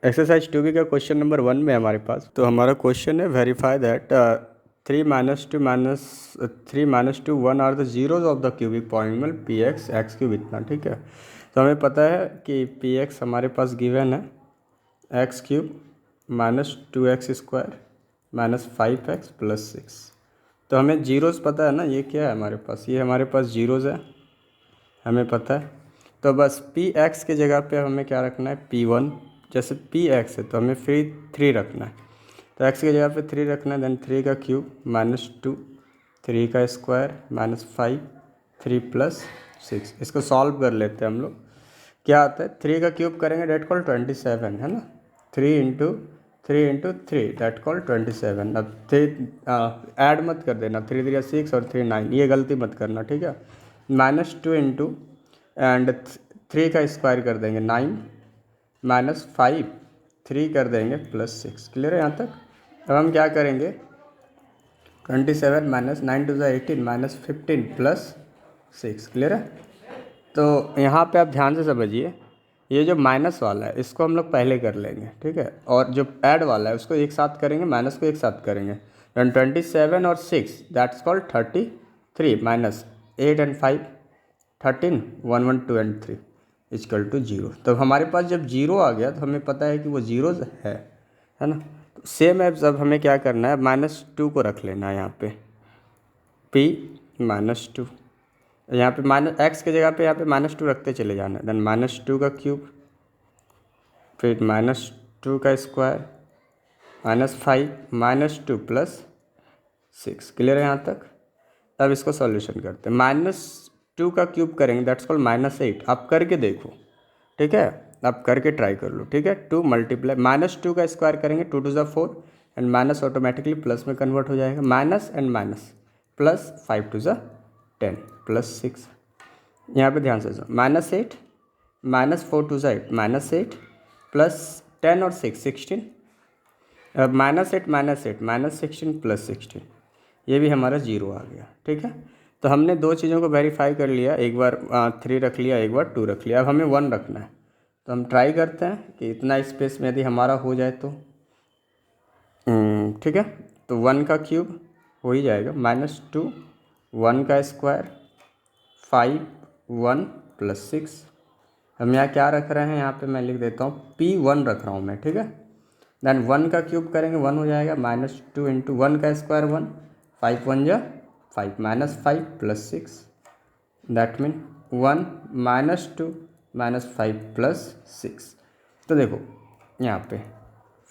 Exercise 2B का question number 1 में हमारे पास, तो हमारा क्वेश्चन है verify that 3 - 2 1 are the zeros of the cubic polynomial P X cube इतना। ठीक है, तो हमें पता है कि पी एक्स हमारे पास गिवन है एक्स क्यूब -2x² -5x + 6। तो हमें जीरोज़ पता है ना, ये क्या है हमारे पास, ये हमारे पास जीरोज़ है, हमें पता है। तो बस पी एक्स के जगह पे हमें क्या रखना है, P1। जैसे पी एक्स है तो हमें फिर 3 रखना है, तो एक्स की जगह पे 3 रखना है। देन 3 का क्यूब -2, 3 का स्क्वायर -5, 3 + 6। इसको सॉल्व कर लेते हैं हम लोग। क्या आता है, 3 का क्यूब करेंगे डेट कॉल 27 है ना, 3 × 3 दैट कॉल 27। अब 3 ऐड मत कर देना, 3 3 6 और 3 9, ये गलती मत करना। ठीक है, -2 एंड 3 का स्क्वायर कर देंगे 9, -5 3 कर देंगे +6। क्लियर है यहाँ तक। अब हम क्या करेंगे, 27 -9 2 18 -15 +6। क्लियर है। तो यहाँ पे आप ध्यान से समझिए, ये जो माइनस वाला है इसको हम लोग पहले कर लेंगे। ठीक है, और जो ऐड वाला है उसको एक साथ करेंगे, माइनस को एक साथ करेंगे। देन 27 और 6 that's called 33 -8 and 5 13 1 1 2 and 3 equal to 0। तो हमारे पास जब 0 आ गया तो हमें पता है कि वो जीरोज है ना। तो सेम है, अब हमें क्या करना है, -2 को रख लेना है यहाँ पे, P -2। यहाँ पे माइनस एक्स की जगह पे यहाँ पे -2 रखते चले जाना। देन -2 का क्यूब, फिर -2 का स्क्वायर -5 -2 + 6। क्लियर है यहाँ तक। अब इसको सॉल्यूशन करते हैं। -2 का क्यूब करेंगे दैट्स कॉल्ड -8। आप करके देखो, ठीक है, आप करके ट्राई कर लो। ठीक है, 2 मल्टीप्लाई -2 का स्क्वायर करेंगे 2 2 4 एंड माइनस ऑटोमेटिकली प्लस में कन्वर्ट हो जाएगा, माइनस एंड माइनस प्लस 5 2 10 +6। यहाँ पे ध्यान से सुनो, -8 -4 2 8 -8 +10 और 6 16। अब -8 -8 -16 + 16, ये भी हमारा 0 आ गया। ठीक है, तो हमने दो चीज़ों को वेरीफाई कर लिया, एक बार 3 रख लिया, एक बार 2 रख लिया। अब हमें 1 रखना है, तो हम ट्राई करते हैं कि इतना स्पेस में यदि हमारा हो जाए तो। ठीक है, तो 1 का क्यूब हो ही जाएगा -2, 1 का स्क्वायर 5 1 + 6। हम यहाँ क्या रख रहे हैं, यहाँ पे मैं लिख देता हूँ P1 रख रहा हूँ मैं। ठीक है, देन 1 का क्यूब करेंगे 1 हो जाएगा, -2 × 1 का स्क्वायर 1, 5 1 जा 5 -5 + 6 दैट मीन 1 -2 -5 + 6। तो देखो यहाँ पे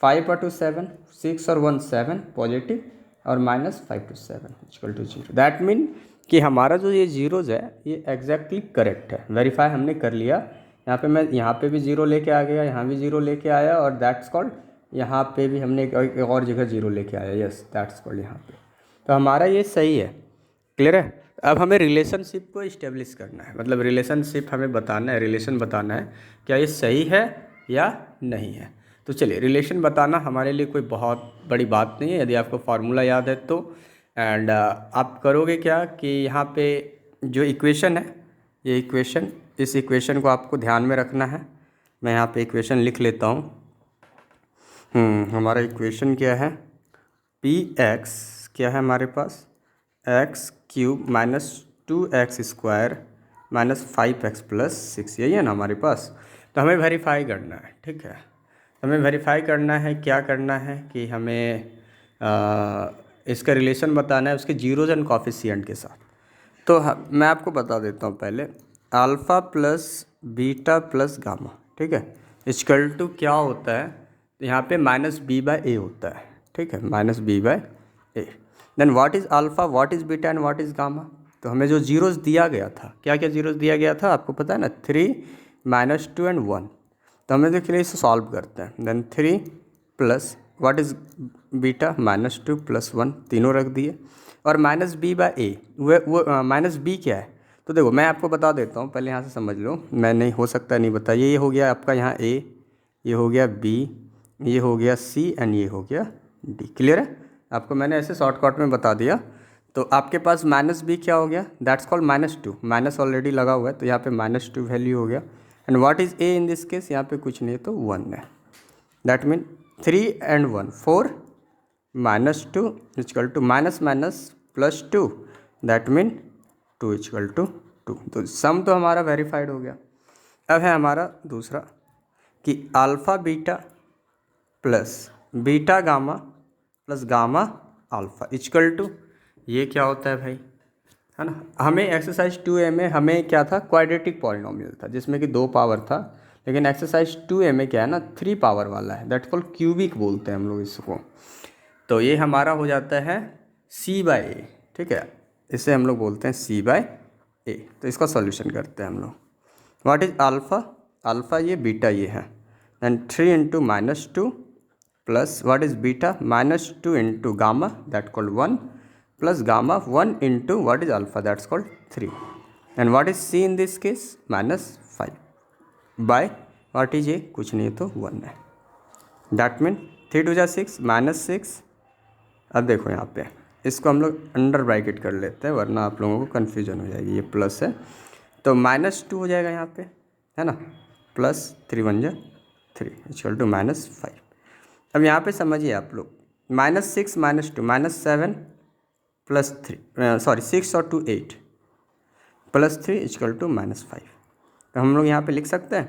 5 और 2 7, 6 और 1 7 पॉजिटिव, और -5 2 7 इक्वल टू 0। दैट मीन कि हमारा जो ये जीरोज़ है ये एग्जैक्टली करेक्ट है। वेरीफाई हमने कर लिया। यहाँ पे मैं यहाँ पे भी 0 लेके आ गया, यहाँ भी 0 लेके आया, और दैट्स कॉल्ड यहाँ पे भी हमने एक और जगह 0 लेके आया, यस दैट्स कॉल्ड यहाँ पे। तो हमारा ये सही है। क्लियर है। अब हमें रिलेशनशिप को इस्टेब्लिश करना है, मतलब रिलेशनशिप हमें बताना है, रिलेशन बताना है क्या ये सही है या नहीं है। तो चलिए, रिलेशन बताना हमारे लिए कोई बहुत बड़ी बात नहीं है, यदि आपको फार्मूला याद है तो। एंड आप करोगे क्या कि यहाँ पे जो इक्वेशन है, ये इक्वेशन, इस इक्वेशन को आपको ध्यान में रखना है। मैं यहाँ पे इक्वेशन लिख लेता हूँ। हमारा इक्वेशन क्या है, पी एक्स क्या है हमारे पास, x³ -2x² -5x + 6, यही है ना हमारे पास। तो हमें वेरीफाई करना है। ठीक है, हमें वेरीफाई करना है, क्या करना है कि हमें इसका रिलेशन बताना है उसके जीरोज एंड कॉफिशिएंट के साथ। तो मैं आपको बता देता हूँ पहले, अल्फ़ा + बीटा + गामा। ठीक है, इक्वल टू क्या होता है, यहाँ पे -b/a होता है। ठीक है, -b/a। Then what is alpha, what is beta and what is gamma. तो हमें जो जीरोज़ दिया गया था, क्या क्या जीरोज़ दिया गया था आपको पता है ना, 3 -2 एंड 1। तो हमें देखिए इसे सॉल्व करते हैं। देन 3 + व्हाट इज़ बीटा, -2 + 1, तीनों रख दिए, और -b/a, वो -b क्या है। तो देखो मैं आपको बता देता हूँ, पहले यहाँ से समझ लो, मैं नहीं हो सकता नहीं बताइए। ये हो गया आपका यहाँ a, ये हो गया b, ये हो गया c एंड ये हो गया d। क्लियर है, आपको मैंने ऐसे शॉर्टकट में बता दिया। तो आपके पास -b क्या हो गया, दैट्स कॉल्ड -2, माइनस ऑलरेडी लगा हुआ है तो यहाँ पे -2 वैल्यू हो गया। And what is a in this case, यहाँ पे कुछ नहीं है तो 1 है। That mean 3 and 1 4 -2 equal to minus minus +2 that mean 2 equal to 2। तो सम तो हमारा वेरीफाइड हो गया। अब है हमारा दूसरा कि alpha beta plus beta gamma plus gamma alpha equal to, ये क्या होता है भाई, है ना। हमें एक्सरसाइज 2A में हमें क्या था, क्वाड्रेटिक पॉलिनोमियल था जिसमें कि 2 पावर था, लेकिन एक्सरसाइज 2A में क्या है ना 3 पावर वाला है, दैट कॉल्ड क्यूबिक बोलते हैं हम लोग इसको। तो ये हमारा हो जाता है C/A, ठीक है, इसे हम लोग बोलते हैं C/A। तो इसका सॉल्यूशन करते हैं हम लोग। व्हाट इज अल्फ़ा, अल्फ़ा ये बीटा ये है, and 3 into -2 plus what is beta -2 into gamma that called 1 plus gamma 1 into what is alpha that's called 3 and what is C in this case -5 by what is ये, कुछ नहीं तो 1 है। That mean 3 2 6 -6। अब देखो यहाँ पे इसको हम लोग अंडर ब्रैकेट कर लेते हैं वरना आप लोगों को कन्फ्यूजन हो जाएगी, ये प्लस है तो -2 हो जाएगा यहाँ पे, है ना, प्लस 3 1 जा 3 इक्वल टू -5। अब यहाँ पे समझिए आप लोग, -6 -2 -7 प्लस 3 सॉरी 6 और 2 8 प्लस 3 इक्वल टू -5। तो हम लोग यहाँ पे लिख सकते हैं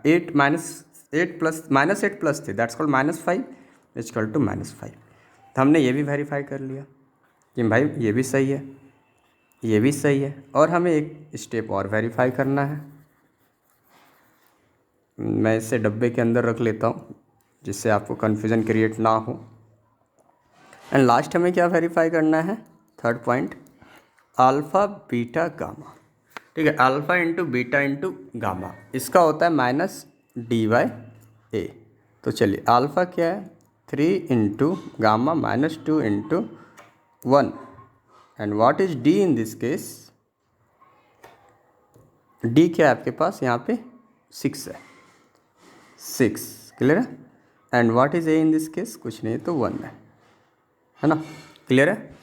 8 plus -3 that's called -5 equal to -5। तो हमने ये भी वेरीफाई कर लिया कि भाई ये भी सही है, ये भी सही है, और हमें एक स्टेप और वेरीफाई करना है। मैं इसे डब्बे के अंदर रख लेता हूँ जिससे आपको कन्फ्यूज़न क्रिएट ना हो। एंड लास्ट हमें क्या वेरीफाई करना है, third point, alpha beta gamma, ठीक है, alpha into beta into gamma, इसका होता है -D/A। तो चलिए अल्फ़ा क्या है 3 into gamma -2 into 1 and what is D in this case, D क्या है आपके पास यहाँ पे 6 है, 6 क्लियर है, and what is A in this case, कुछ नहीं तो 1 है ना, क्लियर है।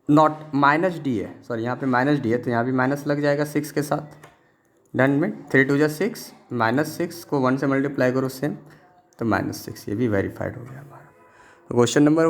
नॉट -D है, सॉरी यहाँ पे -D है तो यहाँ भी माइनस लग जाएगा 6 के साथ। डन में 3 2 6 -6 को 1 से मल्टीप्लाई करो सेम तो -6, ये भी वेरीफाइड हो गया हमारा। Question number